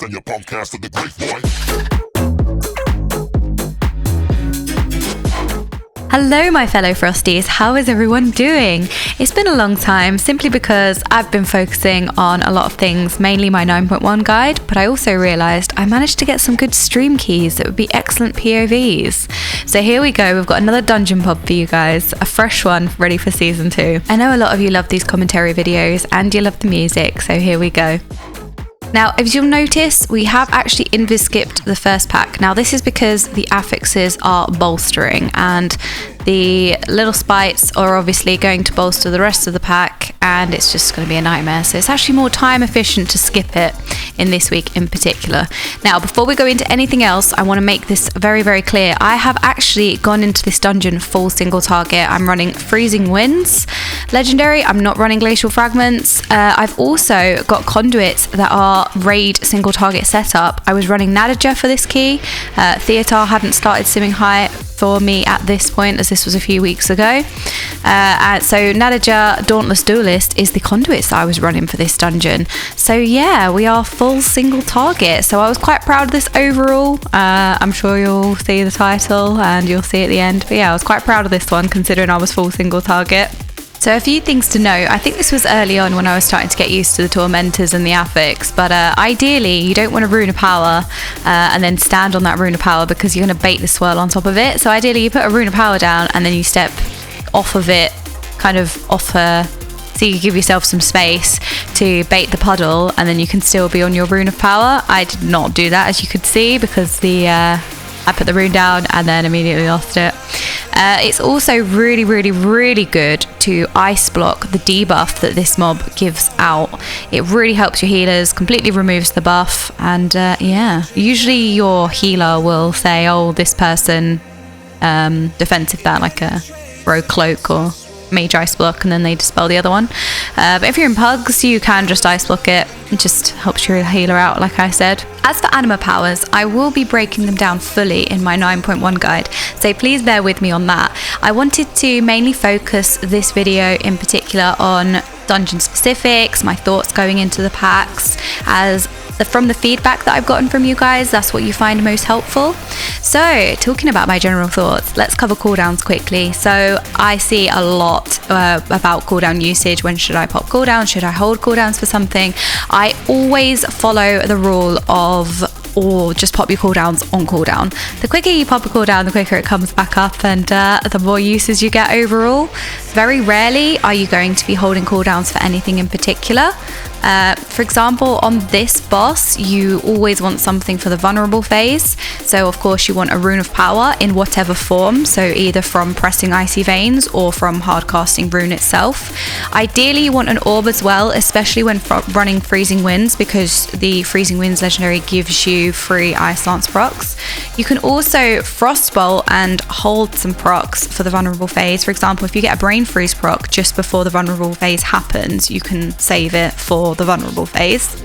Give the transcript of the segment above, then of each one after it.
Send your punk ass to the grave, boy. Hello my fellow Frosties, how is everyone doing? It's been a long time simply because I've been focusing on a lot of things, mainly my 9.1 guide, but I also realised I managed to get some good stream keys that would be excellent POVs. So here we go, we've got another dungeon pub for you guys, a fresh one ready for season 2. I know a lot of you love these commentary videos and you love the music, so here we go. Now, as you'll notice, we have actually invis skipped the first pack. Now, this is because the affixes are bolstering and the little spites are obviously going to bolster the rest of the pack and it's just going to be a nightmare. So it's actually more time efficient to skip it in this week in particular. Now, before we go into anything else, I want to make this very, very clear. I have actually gone into this dungeon full single target. I'm running Freezing Winds Legendary. I'm not running Glacial Fragments. I've also got Conduits that are raid single target setup. I was running Nadjia for this key. Theatar hadn't started simming high for me at this point, as this was a few weeks ago. So Nadjia Dauntless Duelist is the Conduits that I was running for this dungeon. So yeah, we are full single target. So I was quite proud of this overall. I'm sure you'll see the title and you'll see at the end. But yeah, I was quite proud of this one considering I was full single target. So a few things to know. I think this was early on when I was starting to get used to the Tormentors and the affix, but ideally you don't want to Rune of Power and then stand on that Rune of Power because you're going to bait the swirl on top of it. So ideally you put a Rune of Power down and then you step off of it, kind of off her, so you give yourself some space to bait the puddle and then you can still be on your Rune of Power. I did not do that, as you could see, because I put the rune down and then immediately lost it. It's also really, really, really good to ice block the debuff that this mob gives out. It really helps your healers, completely removes the buff, and yeah, usually your healer will say, oh, this person defensive that, like a rogue cloak or mage ice block, and then they dispel the other one. But if you're in pugs, you can just ice block it. It just helps your healer out, like I said. As for anima powers, I will be breaking them down fully in my 9.1 guide, so please bear with me on that. I wanted to mainly focus this video in particular on dungeon specifics, my thoughts going into the packs, as from the feedback that I've gotten from you guys, that's what you find most helpful. So, talking about my general thoughts, let's cover cooldowns quickly. So, I see a lot about cooldown usage. When should I pop cooldowns? Should I hold cooldowns for something? I always follow the rule of, or just pop your cooldowns on cooldown. The quicker you pop a cooldown, the quicker it comes back up, and the more uses you get overall. Very rarely are you going to be holding cooldowns for anything in particular. For example, on this boss, you always want something for the vulnerable phase. So of course you want a Rune of Power in whatever form, so either from pressing Icy Veins or from hard casting Rune itself. Ideally you want an orb as well, especially when running Freezing Winds, because the Freezing Winds legendary gives you free Ice Lance procs. You can also Frostbolt and hold some procs for the vulnerable phase. For example, if you get a Brain Freeze proc just before the vulnerable phase happens, you can save it for the vulnerable phase.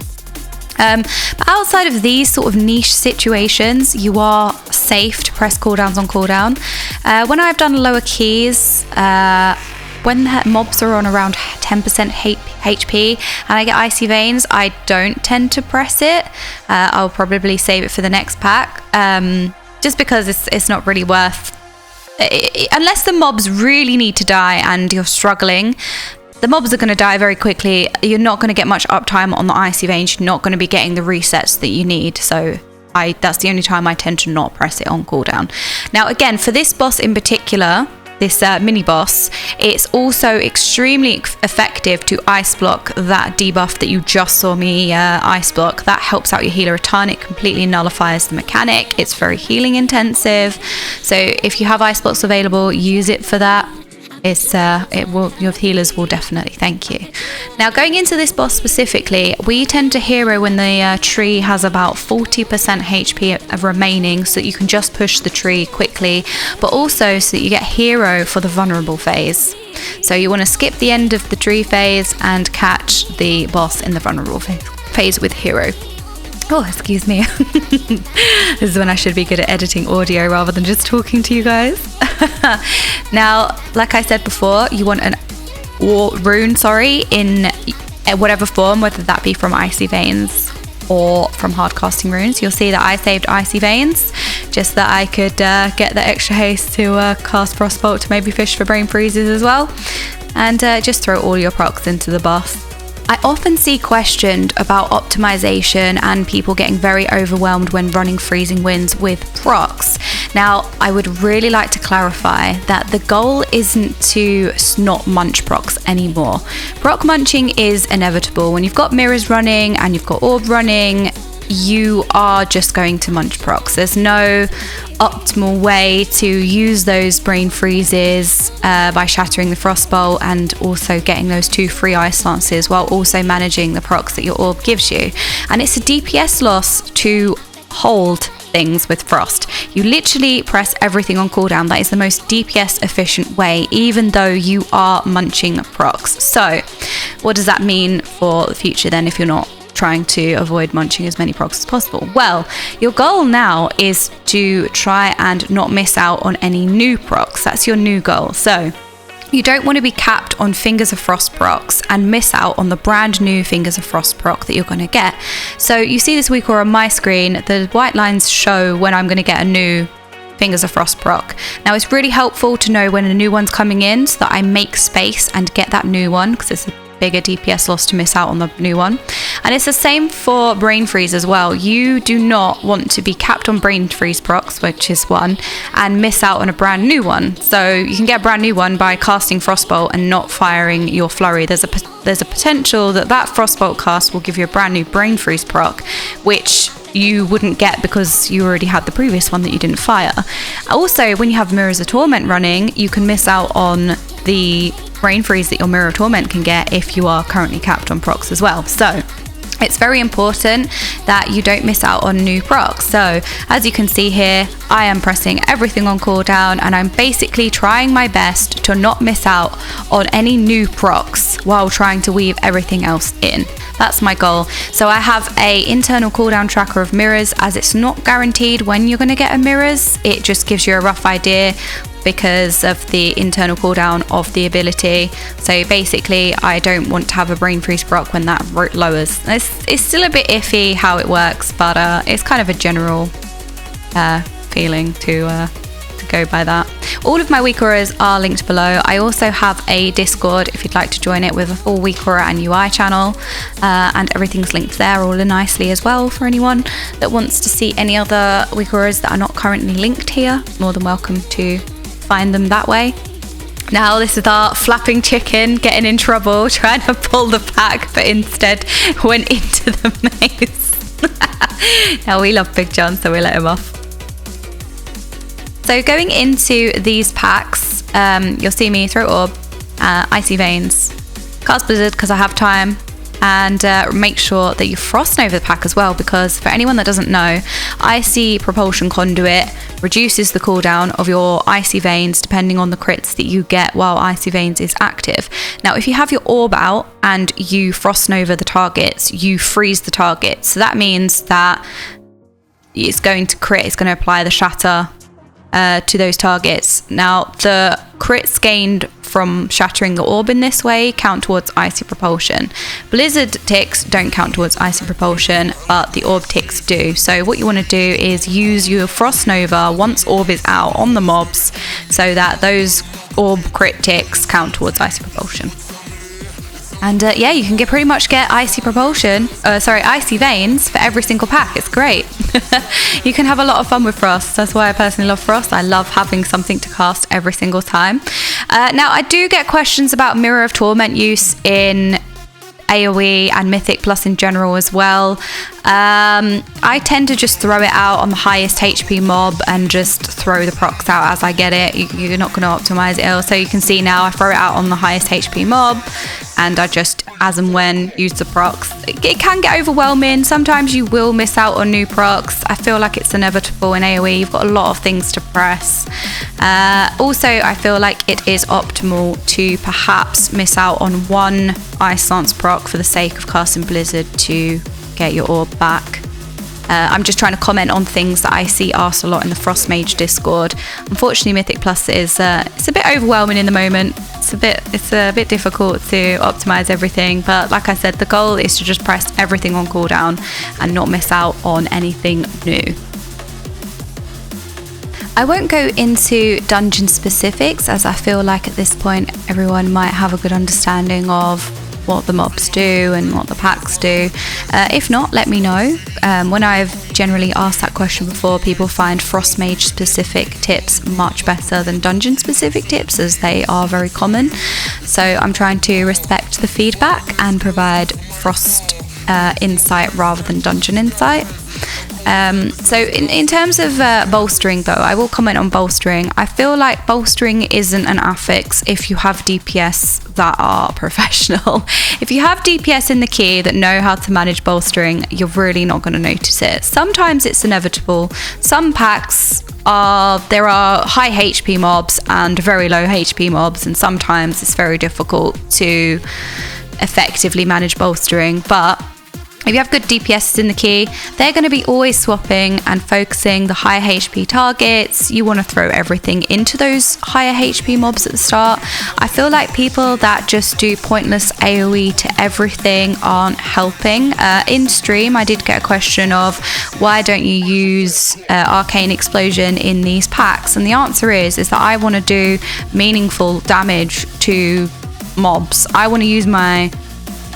But outside of these sort of niche situations, you are safe to press cooldowns on cooldown. When I've done lower keys, when the mobs are on around 10% HP and I get Icy Veins, I don't tend to press it. I'll probably save it for the next pack, just because it's not really worth it, unless the mobs really need to die and you're struggling. The mobs are going to die very quickly. You're not going to get much uptime on the Icy Veins. You're not going to be getting the resets that you need. So that's the only time I tend to not press it on cooldown. Now, again, for this boss in particular, this mini boss, it's also extremely effective to ice block that debuff that you just saw me ice block. That helps out your healer a ton. It completely nullifies the mechanic. It's very healing intensive. So if you have ice blocks available, use it for that. Your healers will definitely thank you. Now, going into this boss specifically, we tend to hero when the tree has about 40% HP remaining, so that you can just push the tree quickly, but also so that you get hero for the vulnerable phase. So you want to skip the end of the tree phase and catch the boss in the vulnerable phase with hero. Oh, excuse me. This is when I should be good at editing audio rather than just talking to you guys. Now, like I said before, you want an rune, in whatever form, whether that be from Icy Veins or from hard casting runes. You'll see that I saved Icy Veins just that I could get the extra haste to cast Frostbolt to maybe fish for Brain Freezes as well, and just throw all your procs into the boss. I often see questioned about optimization and people getting very overwhelmed when running freezing winds with procs. Now, I would really like to clarify that the goal isn't to not munch procs anymore. Proc munching is inevitable. When you've got mirrors running and you've got orb running, you are just going to munch procs. There's no optimal way to use those brain freezes by shattering the Frostbolt and also getting those 2 free ice lances while also managing the procs that your orb gives you. And it's a DPS loss to hold things with Frost. You literally press everything on cooldown. That is the most DPS efficient way, even though you are munching procs. So what does that mean for the future then if you're not trying to avoid munching as many procs as possible? Well, your goal now is to try and not miss out on any new procs. That's your new goal. So you don't want to be capped on Fingers of Frost procs and miss out on the brand new Fingers of Frost proc that you're going to get. So you see this WeakAuras on my screen, the white lines show when I'm going to get a new Fingers of Frost proc. Now it's really helpful to know when a new one's coming in so that I make space and get that new one, because it's a bigger DPS loss to miss out on the new one. And it's the same for Brain Freeze as well. You do not want to be capped on Brain Freeze procs, which is one, and miss out on a brand new one. So you can get a brand new one by casting Frostbolt and not firing your flurry. There's a potential that Frostbolt cast will give you a brand new Brain Freeze proc, which you wouldn't get because you already had the previous one that you didn't fire. Also, when you have Mirrors of Torment running, you can miss out on the Brain Freeze that your Mirror of Torment can get if you are currently capped on procs as well. So it's very important that you don't miss out on new procs. So as you can see here, I am pressing everything on cooldown and I'm basically trying my best to not miss out on any new procs while trying to weave everything else in. That's my goal. So I have a internal cooldown tracker of mirrors, as it's not guaranteed when you're going to get a mirrors. It just gives you a rough idea because of the internal cooldown of the ability. So basically I don't want to have a Brain Freeze proc when that lowers. It's still a bit iffy how it works, but it's kind of a general feeling to go by that. All of my WeakAuras are linked below. I also have a Discord if you'd like to join it with a full WeakAura and UI channel, and everything's linked there all nicely as well for anyone that wants to see any other WeakAuras that are not currently linked here. More than welcome to find them that way. Now this is our flapping chicken getting in trouble trying to pull the pack, but instead went into the maze. Now we love Big John, so we let him off. So going into these packs, you'll see me throw orb, Icy Veins, cast Blizzard because I have time, and make sure that you frost over the pack as well, because for anyone that doesn't know, Icy Propulsion Conduit reduces the cooldown of your Icy Veins depending on the crits that you get while Icy Veins is active. Now if you have your orb out and you frost over the targets, you freeze the target. So that means that it's going to crit, it's going to apply the shatter to those targets. Now the crits gained from shattering the orb in this way count towards Icy Propulsion. Blizzard ticks don't count towards Icy Propulsion, but the orb ticks do. So what you want to do is use your Frost Nova once orb is out on the mobs so that those orb crit ticks count towards Icy Propulsion. And yeah, you can pretty much get Icy Veins for every single pack. It's great. You can have a lot of fun with Frost. That's why I personally love Frost. I love having something to cast every single time. Now, I do get questions about Mirror of Torment use in AoE and Mythic Plus in general as well. I tend to just throw it out on the highest HP mob and just throw the procs out as I get it. You're not going to optimize it. So you can see now I throw it out on the highest HP mob and I just as and when use the procs. It can get overwhelming. Sometimes you will miss out on new procs. I feel like it's inevitable in AoE. You've got a lot of things to press. Also, I feel like it is optimal to perhaps miss out on one Ice Lance proc for the sake of casting Blizzard to get your orb back. I'm just trying to comment on things that I see asked a lot in the Frostmage Discord. Unfortunately, Mythic Plus is it's a bit overwhelming in the moment. It's a bit difficult to optimize everything, but like I said, the goal is to just press everything on cooldown and not miss out on anything new. I won't go into dungeon specifics, as I feel like at this point everyone might have a good understanding of what the mobs do and what the packs do. If not, let me know. When I've generally asked that question before, people find Frostmage specific tips much better than dungeon specific tips, as they are very common. So I'm trying to respect the feedback and provide Frost insight rather than dungeon insight. So in terms of bolstering though, I will comment on bolstering. I feel like bolstering isn't an affix if you have DPS that are professional. If you have DPS in the key that know how to manage bolstering, you're really not going to notice it. Sometimes it's inevitable. Some packs there are high HP mobs and very low HP mobs, and sometimes it's very difficult to effectively manage bolstering. But if you have good DPS in the key, they're going to be always swapping and focusing the higher HP targets. You want to throw everything into those higher HP mobs at the start. I feel like people that just do pointless AoE to everything aren't helping. In stream, I did get a question of why don't you use Arcane Explosion in these packs? And the answer is that I want to do meaningful damage to mobs. I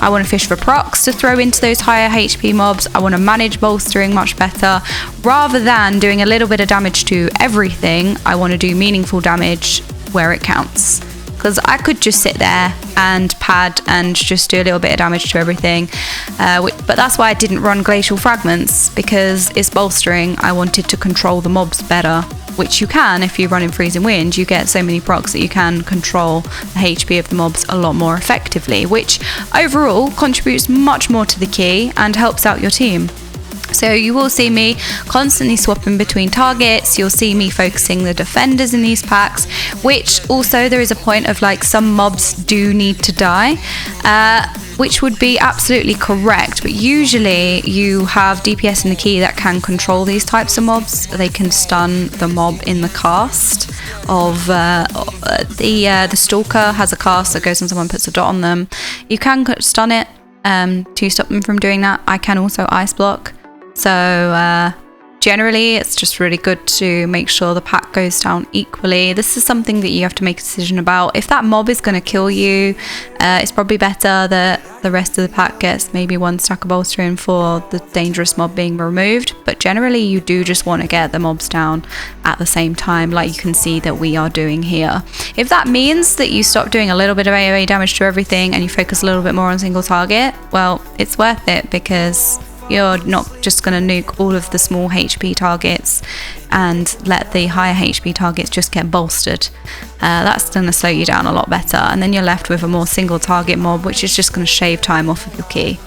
want to fish for procs to throw into those higher HP mobs. I want to manage bolstering much better. Rather than doing a little bit of damage to everything, I want to do meaningful damage where it counts. Because I could just sit there and pad and just do a little bit of damage to everything. But that's why I didn't run Glacial Fragments, because it's bolstering. I wanted to control the mobs better, which you can if you run in Freezing Wind. You get so many procs that you can control the HP of the mobs a lot more effectively, which overall contributes much more to the key and helps out your team. So you will see me constantly swapping between targets. You'll see me focusing the defenders in these packs, which also there is a point of like some mobs do need to die, which would be absolutely correct. But usually you have DPS in the key that can control these types of mobs. They can stun the mob in the cast of the Stalker has a cast that goes on someone, puts a dot on them. You can stun it to stop them from doing that. I can also ice block. So generally it's just really good to make sure the pack goes down equally. This is something that you have to make a decision about. If that mob is going to kill you, it's probably better that the rest of the pack gets maybe one stack of bolstering for the dangerous mob being removed. But generally you do just want to get the mobs down at the same time, like you can see that we are doing here. If that means that you stop doing a little bit of AoE damage to everything and you focus a little bit more on single target, well, it's worth it, because you're not just going to nuke all of the small HP targets and let the higher HP targets just get bolstered. That's going to slow you down a lot better, and then you're left with a more single target mob, which is just going to shave time off of your key.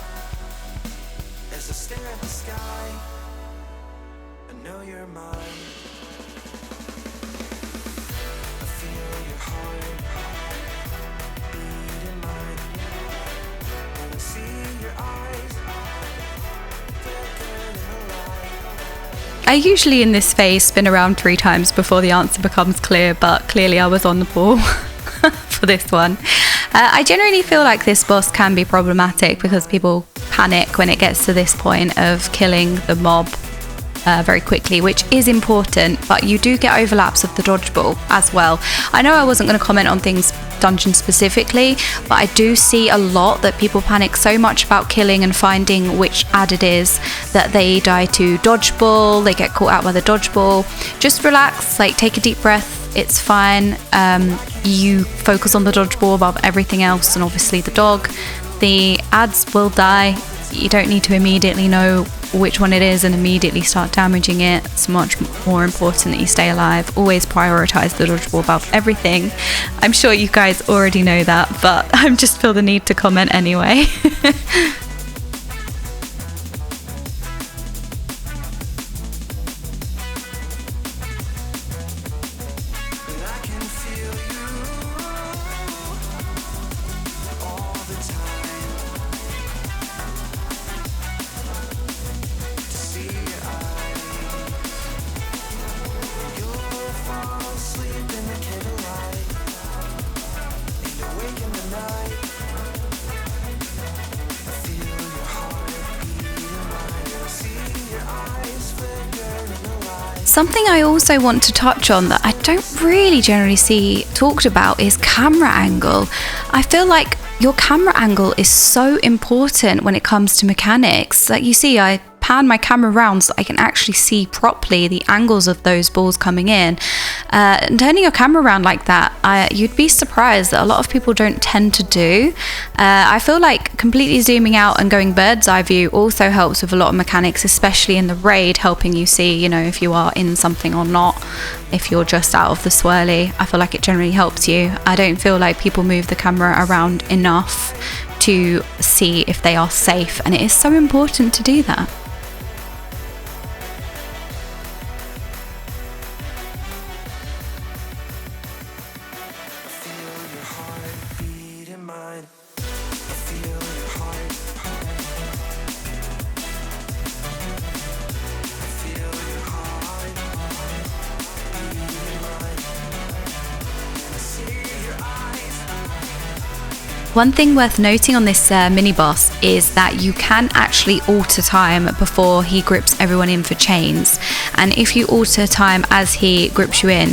I usually in this phase spin around 3 times before the answer becomes clear, but clearly I was on the ball for this one. I generally feel like this boss can be problematic because people panic when it gets to this point of killing the mob very quickly, which is important, but you do get overlaps of the dodgeball as well. I know I wasn't going to comment on things dungeon specifically, but I do see a lot that people panic so much about killing and finding which ad it is that they die to dodgeball, they get caught out by the dodgeball. Just relax, like take a deep breath, it's fine. You focus on the dodgeball above everything else, and obviously the dog. The ads will die. You don't need to immediately know which one it is and immediately start damaging it. It's much more important that you stay alive. Always prioritize the dodgeball above everything. I'm sure you guys already know that, but I just feel the need to comment anyway. Something I also want to touch on that I don't really generally see talked about is camera angle. I feel like your camera angle is so important when it comes to mechanics. Like you see, I pan my camera around so I can actually see properly the angles of those balls coming in. And turning your camera around like that, you'd be surprised that a lot of people don't tend to do. I feel like completely zooming out and going bird's eye view also helps with a lot of mechanics, especially in the raid, helping you see, you know, if you are in something or not, if you're just out of the swirly. I feel like it generally helps you. I don't feel like people move the camera around enough to see if they are safe, and it is so important to do that. One thing worth noting on this mini boss is that you can actually alter time before he grips everyone in for chains, and if you alter time as he grips you in,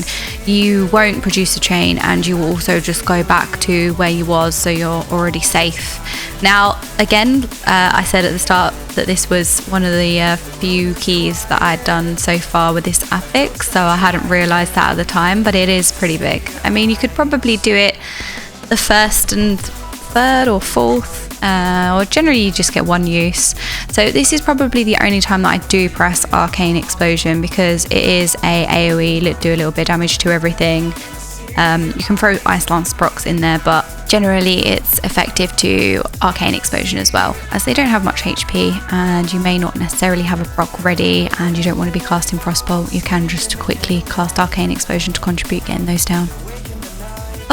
you won't produce a chain and you will also just go back to where you was, so you're already safe. Now again, I said at the start that this was one of the few keys that I'd done so far with this affix, so I hadn't realised that at the time, but it is pretty big. I mean, you could probably do it the first and third or fourth, or generally you just get one use. So this is probably the only time that I do press Arcane Explosion, because it is a AoE, do a little bit of damage to everything. You can throw Ice Lance procs in there, but generally it's effective to Arcane Explosion as well, as they don't have much HP and you may not necessarily have a proc ready and you don't want to be casting Frostbolt. You can just quickly cast Arcane Explosion to contribute getting those down.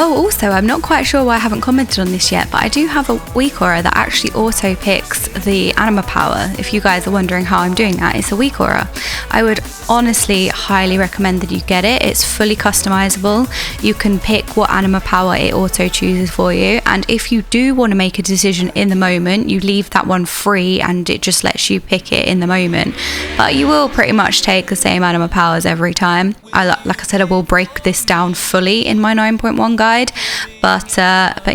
Oh, also, I'm not quite sure why I haven't commented on this yet, but I do have a WeakAura that actually auto picks the anima power. If you guys are wondering how I'm doing that, it's a WeakAura. I would honestly highly recommend that you get it. It's fully customizable. You can pick what anima power it auto chooses for you, and if you do want to make a decision in the moment, you leave that one free and it just lets you pick it in the moment. But you will pretty much take the same anima powers every time. Like I said, I will break this down fully in my 9.1 guide, but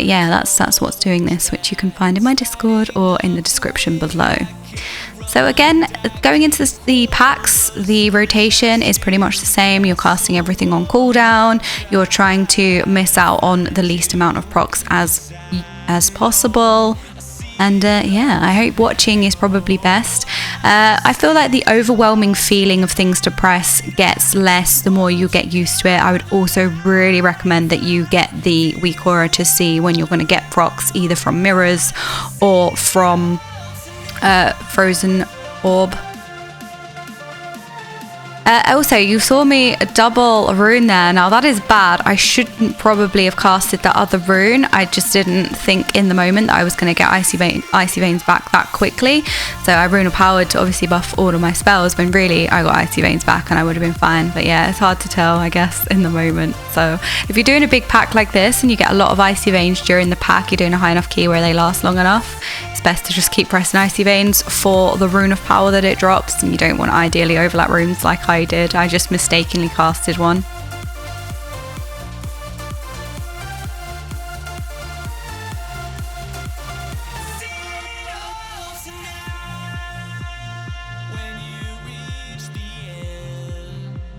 yeah, that's what's doing this, which you can find in my Discord or in the description below. So again, going into the packs, the rotation is pretty much the same. You're casting everything on cooldown. You're trying to miss out on the least amount of procs as possible. And yeah, I hope watching is probably best. I feel like the overwhelming feeling of things to press gets less the more you get used to it. I would also really recommend that you get the WeakAura to see when you're going to get procs, either from mirrors or from Frozen Orb. Also, you saw me double a rune there. Now that is bad. I shouldn't probably have casted that other rune. I just didn't think in the moment that I was going to get Icy Veins back that quickly. So I rune powered to obviously buff all of my spells, when really I got Icy Veins back and I would have been fine. But yeah, it's hard to tell, I guess, in the moment. So if you're doing a big pack like this and you get a lot of Icy Veins during the pack, you're doing a high enough key where they last long enough, it's best to just keep pressing Icy Veins for the rune of power that it drops, and you don't want to ideally overlap runes like I did. I just mistakenly casted one.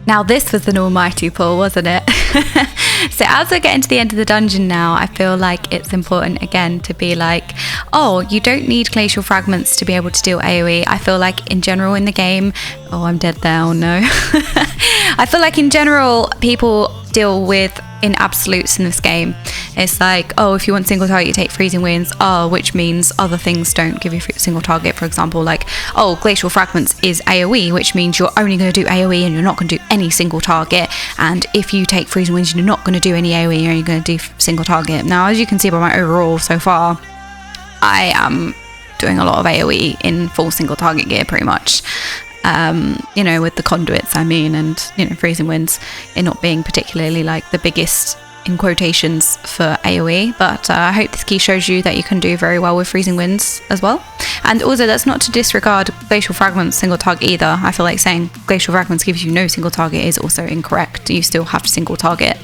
Now this was an almighty pull, wasn't it? So as we're getting to the end of the dungeon now, I feel like it's important again to be like, oh, you don't need glacial fragments to be able to deal AoE. I feel like in general in the game, oh, I'm dead there, oh no. I feel like in general people deal with in absolutes in this game. It's like, oh, if you want single target, you take freezing winds, oh, which means other things don't give you single target. For example, like, oh, glacial fragments is AoE, which means you're only going to do AoE and you're not going to do any single target. And if you take freezing winds, you're not going to do any AoE, you're only going to do single target. Now, as you can see by my overall so far, I am doing a lot of AoE in full single target gear pretty much. You know, with the conduits, I mean, and, you know, freezing winds, it not being particularly like the biggest in quotations for AoE, but I hope this key shows you that you can do very well with Freezing Winds as well. And also, that's not to disregard Glacial Fragments single target either. I feel like saying Glacial Fragments gives you no single target is also incorrect. You still have to single target.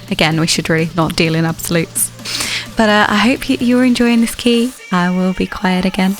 Again, we should really not deal in absolutes. But I hope you're enjoying this key. I will be quiet again.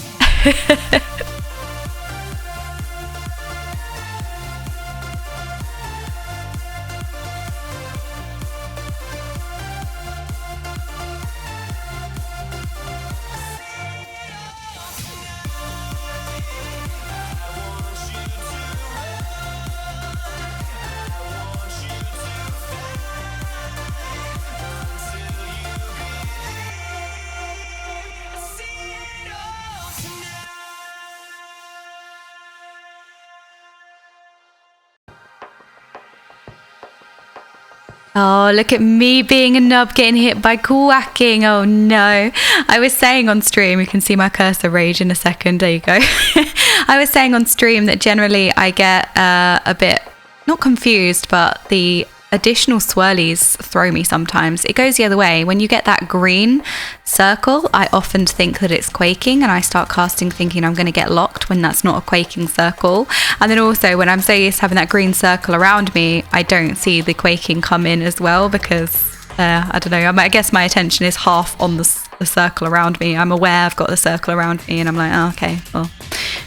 Oh, look at me being a nub getting hit by quacking. Oh no. I was saying on stream, you can see my cursor rage in a second. There you go. I was saying on stream that generally I get a bit, not confused, but the additional swirlies throw me sometimes. It goes the other way. When you get that green circle, I often think that it's quaking and I start casting thinking I'm going to get locked when that's not a quaking circle. And then also when I'm so used to having that green circle around me, I don't see the quaking come in as well because I don't know, I guess my attention is half on the circle around me. I'm aware I've got the circle around me and I'm like, oh, okay, well,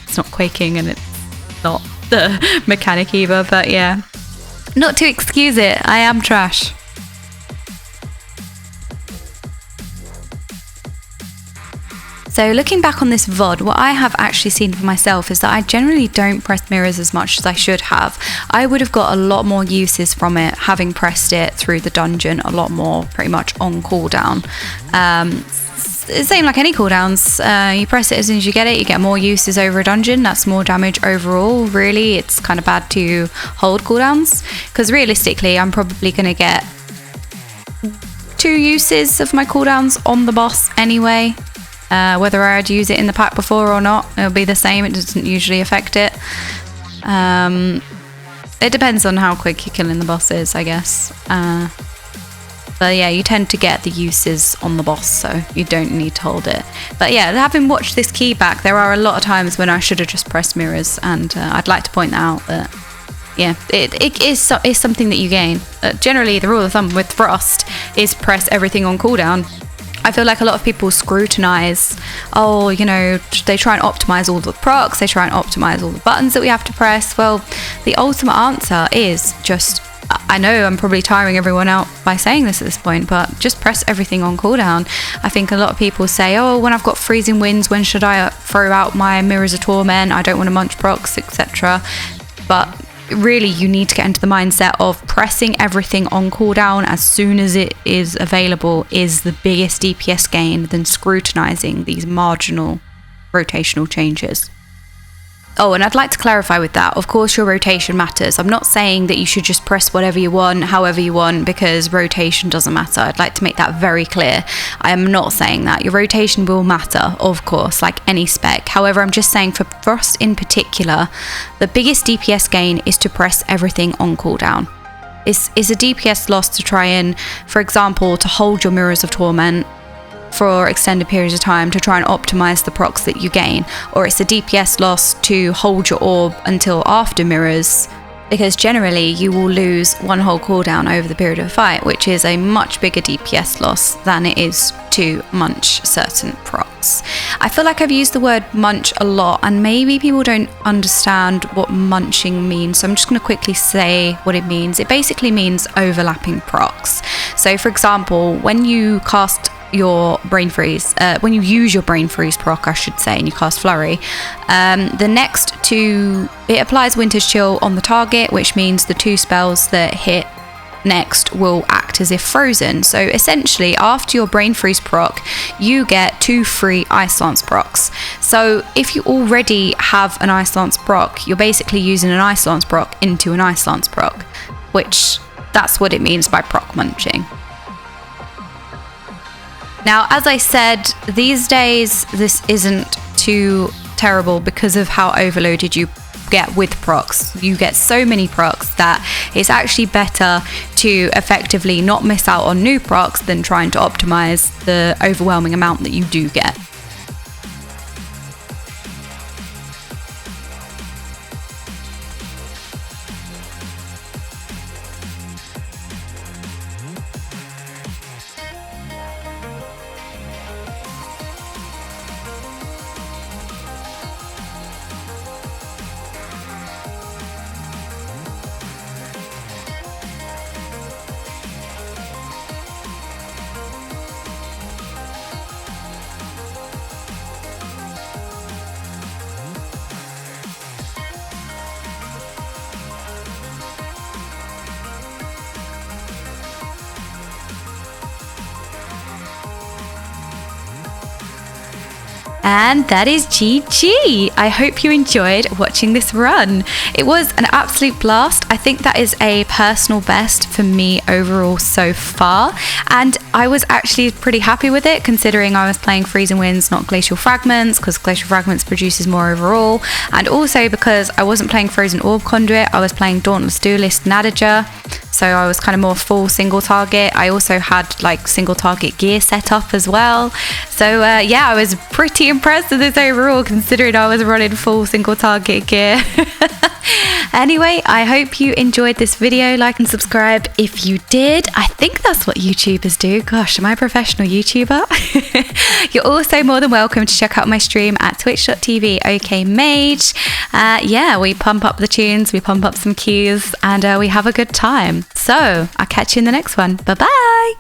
it's not quaking and it's not the mechanic either, but yeah. Not to excuse it, I am trash. So looking back on this VOD, what I have actually seen for myself is that I generally don't press mirrors as much as I should have. I would have got a lot more uses from it having pressed it through the dungeon a lot more, pretty much on cooldown. Same like any cooldowns, you press it as soon as you get more uses over a dungeon, that's more damage overall. Really, it's kind of bad to hold cooldowns, because realistically I'm probably going to get 2 uses of my cooldowns on the boss anyway. Whether I'd use it in the pack before or not, it'll be the same, it doesn't usually affect it. It depends on how quick you're killing the bosses, I guess. But yeah, you tend to get the uses on the boss, so you don't need to hold it. But yeah, having watched this key back, there are a lot of times when I should have just pressed mirrors, and I'd like to point out that, yeah, it is something that you gain. Generally, the rule of thumb with Frost is press everything on cooldown. I feel like a lot of people scrutinize, oh, you know, they try and optimize all the procs, they try and optimize all the buttons that we have to press. Well, the ultimate answer is just, I know I'm probably tiring everyone out by saying this at this point, but just press everything on cooldown. I think a lot of people say, oh, when I've got Freezing Winds, when should I throw out my Mirrors of Torment? I don't want to munch procs, etc. But really, you need to get into the mindset of pressing everything on cooldown as soon as it is available is the biggest DPS gain than scrutinizing these marginal rotational changes. Oh, and I'd like to clarify with that, of course your rotation matters. I'm not saying that you should just press whatever you want, however you want, because rotation doesn't matter. I'd like to make that very clear. I am not saying that. Your rotation will matter, of course, like any spec. However, I'm just saying for Frost in particular, the biggest DPS gain is to press everything on cooldown. It's a DPS loss to try and, for example, to hold your Mirrors of Torment for extended periods of time to try and optimize the procs that you gain, or it's a DPS loss to hold your orb until after mirrors, because generally you will lose one whole cooldown over the period of a fight, which is a much bigger DPS loss than it is to munch certain procs. I feel like I've used the word munch a lot and maybe people don't understand what munching means, so I'm just going to quickly say what it means. It basically means overlapping procs. So for example, when you cast your brain freeze, when you use your brain freeze proc, I should say, and you cast flurry, the next two, it applies Winter's Chill on the target, which means the 2 spells that hit next will act as if frozen. So essentially, after your brain freeze proc, you get 2 free Ice Lance procs. So if you already have an Ice Lance proc, you're basically using an Ice Lance proc into an Ice Lance proc, which that's what it means by proc munching. Now, as I said, these days, this isn't too terrible because of how overloaded you get with procs. You get so many procs that it's actually better to effectively not miss out on new procs than trying to optimize the overwhelming amount that you do get. And that is GG. I hope you enjoyed watching this run. It was an absolute blast. I think that is a personal best for me overall so far. And I was actually pretty happy with it, considering I was playing Freezing Winds, not Glacial Fragments, because Glacial Fragments produces more overall. And also because I wasn't playing Frozen Orb Conduit, I was playing Dauntless, Duelist, Nadjia. So I was kind of more full single target. I also had like single target gear set up as well. So yeah, I was pretty impressed with this overall, considering I was running full single target gear. Anyway, I hope you enjoyed this video. Like and subscribe if you did. I think that's what YouTubers do. Gosh, am I a professional YouTuber? You're also more than welcome to check out my stream at twitch.tv Okaymage. Yeah, we pump up the tunes, we pump up some cues, and we have a good time. So I'll catch you in the next one. Bye bye.